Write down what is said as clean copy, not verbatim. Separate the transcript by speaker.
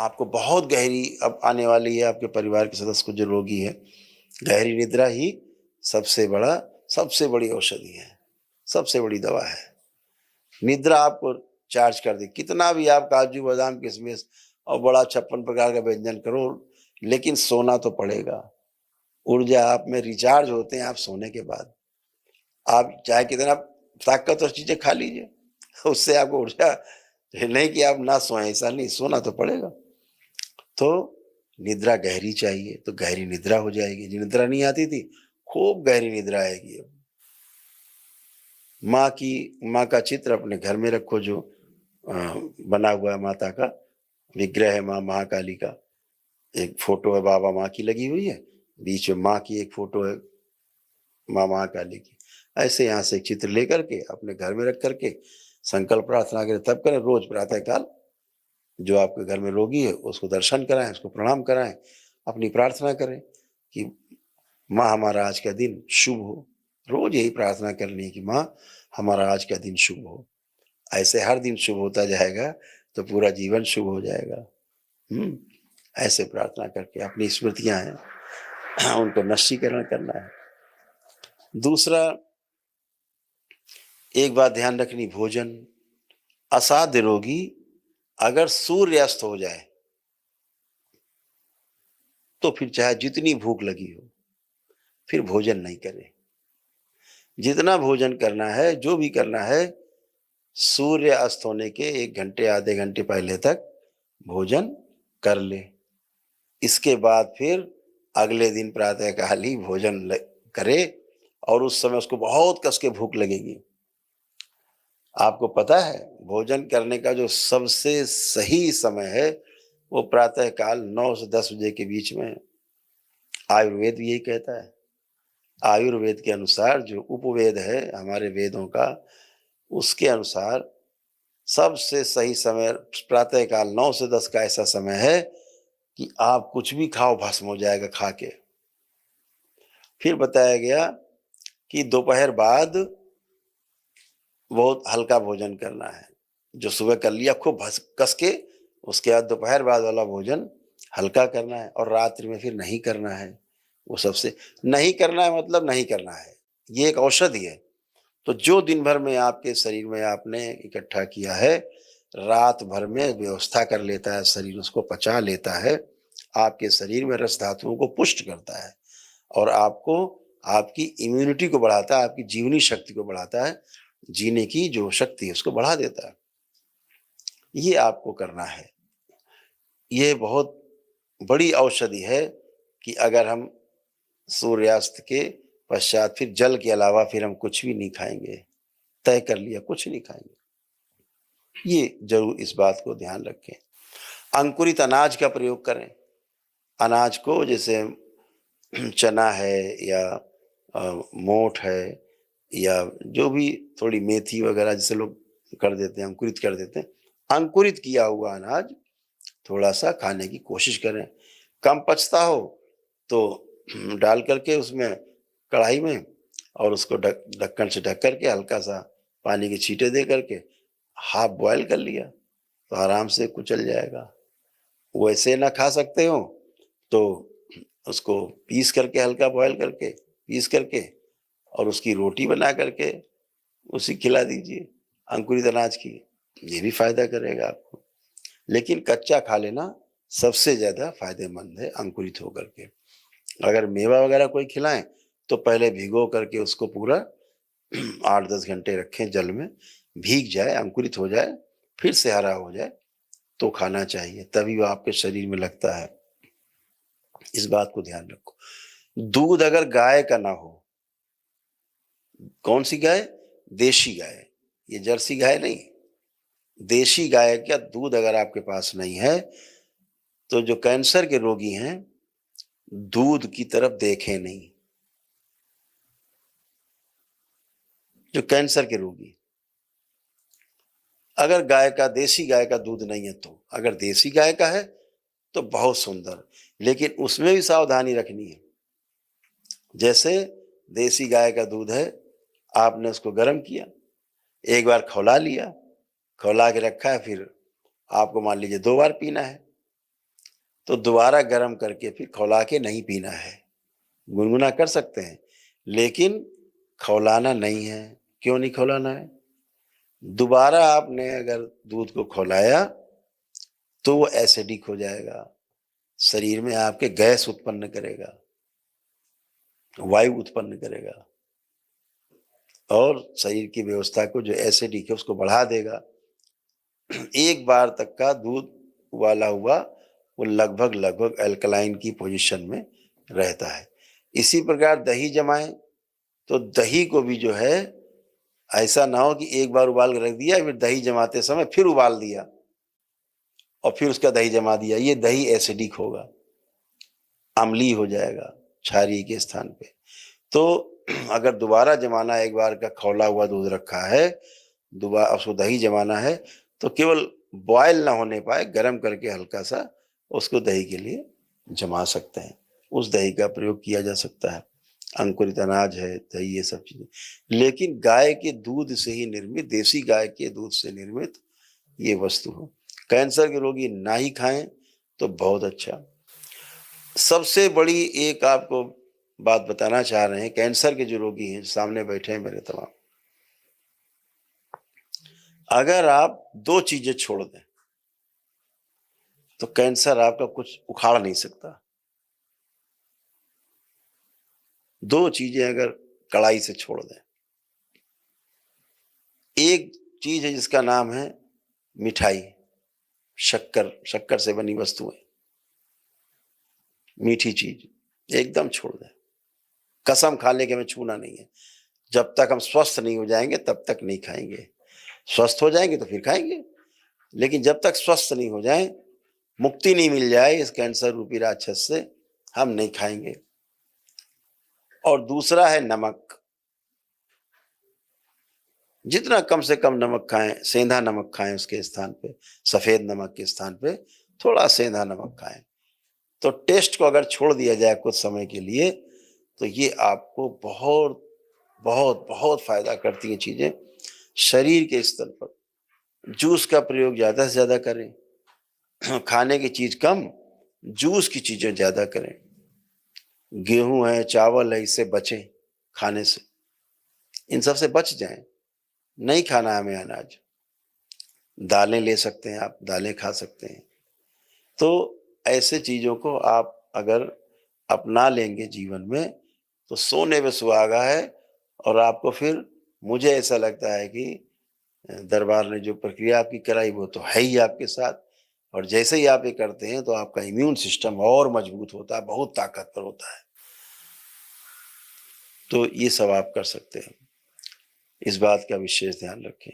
Speaker 1: आपको बहुत गहरी अब आने वाली है, आपके परिवार के सदस्य को जो रोगी है, गहरी निद्रा ही सबसे बड़ी औषधि है, सबसे बड़ी दवा है। निद्रा आपको चार्ज कर दे, कितना भी आप काजू बादाम किशमिश और बड़ा 56 प्रकार का व्यंजन करो, लेकिन सोना तो पड़ेगा। ऊर्जा आप में रिचार्ज होते हैं आप सोने के बाद। आप चाहे कितना ताकतवर चीजें खा लीजिए, उससे आपको ऊर्जा नहीं कि आप ना सोएं, ऐसा नहीं, सोना तो पड़ेगा। तो निद्रा गहरी चाहिए तो गहरी निद्रा हो जाएगी। जो निद्रा नहीं आती थी, खूब गहरी निद्रा आएगी। अब माँ का चित्र अपने घर में रखो, जो बना हुआ है माता का विग्रह है, माँ महाकाली का एक फोटो है, बाबा माँ की लगी हुई है, बीच में माँ की एक फोटो है, माँ महाकाली की। ऐसे यहाँ से एक चित्र लेकर के अपने घर में रख करके संकल्प प्रार्थना करें, तब करें। रोज प्रातः काल जो आपके घर में रोगी है उसको दर्शन कराएं, उसको प्रणाम कराएं, अपनी प्रार्थना करें कि माँ हमारा आज का दिन शुभ हो। रोज यही प्रार्थना करनी है कि माँ हमारा आज का दिन शुभ हो। ऐसे हर दिन शुभ होता जाएगा तो पूरा जीवन शुभ हो जाएगा। ऐसे प्रार्थना करके अपनी स्मृतियां हैं उनको नष्टीकरण करना है। दूसरा, एक बात ध्यान रखनी, भोजन। असाध्य रोगी अगर सूर्यास्त हो जाए तो फिर चाहे जितनी भूख लगी हो, फिर भोजन नहीं करे। जितना भोजन करना है, जो भी करना है, सूर्य अस्त होने के 1 घंटे आधे घंटे पहले तक भोजन कर ले। इसके बाद फिर अगले दिन प्रातःकाल ही भोजन करे, और उस समय उसको बहुत कस के भूख लगेगी। आपको पता है भोजन करने का जो सबसे सही समय है वो प्रातःकाल 9 से 10 बजे के बीच में है। आयुर्वेद भी यही कहता है। आयुर्वेद के अनुसार, जो उपवेद है हमारे वेदों का, उसके अनुसार सबसे सही समय प्रातःकाल 9 से 10 का ऐसा समय है कि आप कुछ भी खाओ भस्म हो जाएगा खा के। फिर बताया गया कि दोपहर बाद बहुत हल्का भोजन करना है। जो सुबह कर लिया खूब कस के, उसके बाद दोपहर बाद वाला भोजन हल्का करना है, और रात्रि में फिर नहीं करना है। वो सबसे नहीं करना है, मतलब नहीं करना है। ये एक औषधि है। तो जो दिन भर में आपके शरीर में आपने इकट्ठा किया है, रात भर में व्यवस्था कर लेता है शरीर, उसको पचा लेता है, आपके शरीर में रस धातुओं को पुष्ट करता है, और आपको आपकी इम्यूनिटी को बढ़ाता है, आपकी जीवनी शक्ति को बढ़ाता है, जीने की जो शक्ति है उसको बढ़ा देता है। ये आपको करना है। ये बहुत बड़ी औषधि है कि अगर हम सूर्यास्त के पश्चात फिर जल के अलावा फिर हम कुछ भी नहीं खाएंगे, तय कर लिया कुछ नहीं खाएंगे। ये जरूर इस बात को ध्यान रखें। अंकुरित अनाज का प्रयोग करें। अनाज को, जैसे चना है या मोठ है, या जो भी थोड़ी मेथी वगैरह जिसे लोग कर देते हैं, अंकुरित कर देते हैं, अंकुरित किया हुआ अनाज थोड़ा सा खाने की कोशिश करें। कम पचता हो तो डाल करके उसमें कढ़ाई में, और उसको ढक्कन से ढक करके हल्का सा पानी के छींटे दे करके हाफ बॉयल कर लिया तो आराम से कुचल जाएगा। वैसे ना खा सकते हो तो उसको पीस करके, हल्का बॉयल करके पीस करके, और उसकी रोटी बना करके उसी खिला दीजिए, अंकुरित अनाज की। ये भी फायदा करेगा आपको। लेकिन कच्चा खा लेना सबसे ज्यादा फायदेमंद है, अंकुरित होकर के। अगर मेवा वगैरह कोई खिलाएं तो पहले भिगो करके उसको पूरा 8-10 घंटे रखें, जल में भीग जाए, अंकुरित हो जाए, फिर से हरा हो जाए तो खाना चाहिए, तभी वो आपके शरीर में लगता है। इस बात को ध्यान रखो। दूध अगर गाय का ना हो, कौन सी गाय? देशी गाय, ये जर्सी गाय नहीं, देशी गाय का दूध अगर आपके पास नहीं है तो जो कैंसर के रोगी हैं, दूध की तरफ देखें नहीं। जो कैंसर के रोगी, अगर गाय का, देशी गाय का दूध नहीं है, तो अगर देशी गाय का है तो बहुत सुंदर, लेकिन उसमें भी सावधानी रखनी है। जैसे देशी गाय का दूध है, आपने उसको गर्म किया, एक बार खौला लिया, खौला के रखा है, फिर आपको मान लीजिए 2 बार पीना है, तो दोबारा गर्म करके फिर खौला के नहीं पीना है। गुनगुना कर सकते हैं, लेकिन खौलाना नहीं है। क्यों नहीं खौलाना है? दोबारा आपने अगर दूध को खौलाया तो वो एसिडिक हो जाएगा, शरीर में आपके गैस उत्पन्न करेगा, वायु उत्पन्न करेगा और शरीर की व्यवस्था को जो एसिडिक है उसको बढ़ा देगा। एक बार तक का दूध उबाला हुआ वो लगभग लगभग अल्कलाइन की पोजीशन में रहता है। इसी प्रकार दही जमाएं तो दही को भी जो है ऐसा ना हो कि एक बार उबाल के रख दिया फिर दही जमाते समय फिर उबाल दिया और फिर उसका दही जमा दिया, ये दही एसिडिक होगा, अम्लीय हो जाएगा क्षारीय के स्थान पे। तो अगर दोबारा जमाना, एक बार का खौला हुआ दूध रखा है, दोबारा उसको दही जमाना है तो केवल बॉयल ना होने पाए, गर्म करके हल्का सा उसको दही के लिए जमा सकते हैं। उस दही का प्रयोग किया जा सकता है। अंकुरित अनाज है, दही, ये सब चीजें। लेकिन गाय के दूध से ही निर्मित, देसी गाय के दूध से निर्मित ये वस्तु हो। कैंसर के रोगी ना ही खाएं तो बहुत अच्छा। सबसे बड़ी एक आपको बात बताना चाह रहे हैं, कैंसर के जो रोगी हैं सामने बैठे हैं मेरे तमाम, अगर आप 2 चीजें छोड़ दें तो कैंसर आपका कुछ उखाड़ नहीं सकता। 2 चीजें अगर कड़ाई से छोड़ दें, एक चीज है जिसका नाम है मिठाई, शक्कर, शक्कर से बनी वस्तुएं, मीठी चीज एकदम छोड़ दें। कसम खा ले कि हमें छूना नहीं है। जब तक हम स्वस्थ नहीं हो जाएंगे तब तक नहीं खाएंगे। स्वस्थ हो जाएंगे तो फिर खाएंगे, लेकिन जब तक स्वस्थ नहीं हो जाए, मुक्ति नहीं मिल जाए इस कैंसर रूपी राक्षस से, हम नहीं खाएंगे। और दूसरा है नमक। जितना कम से कम नमक खाएं, सेंधा नमक खाएं, उसके स्थान पे सफेद नमक के स्थान पे थोड़ा सेंधा नमक खाएं। तो टेस्ट को अगर छोड़ दिया जाए कुछ समय के लिए तो ये आपको बहुत बहुत बहुत फायदा करती हैं चीजें। शरीर के स्तर पर जूस का प्रयोग ज्यादा से ज्यादा करें। खाने की चीज कम, जूस की चीजें ज्यादा करें। गेहूं है, चावल है, इससे बचें खाने से, इन सब से बच जाएं। नहीं खाना है हमें अनाज। दालें ले सकते हैं आप, दालें खा सकते हैं। तो ऐसे चीजों को आप अगर अपना लेंगे जीवन में तो सोने पे सुहागा है। और आपको फिर, मुझे ऐसा लगता है कि दरबार ने जो प्रक्रिया आपकी कराई वो तो है ही आपके साथ, और जैसे ही आप ये करते हैं तो आपका इम्यून सिस्टम और मजबूत होता है, बहुत ताकतवर होता है। तो ये सब आप कर सकते हैं। इस बात का विशेष ध्यान रखें।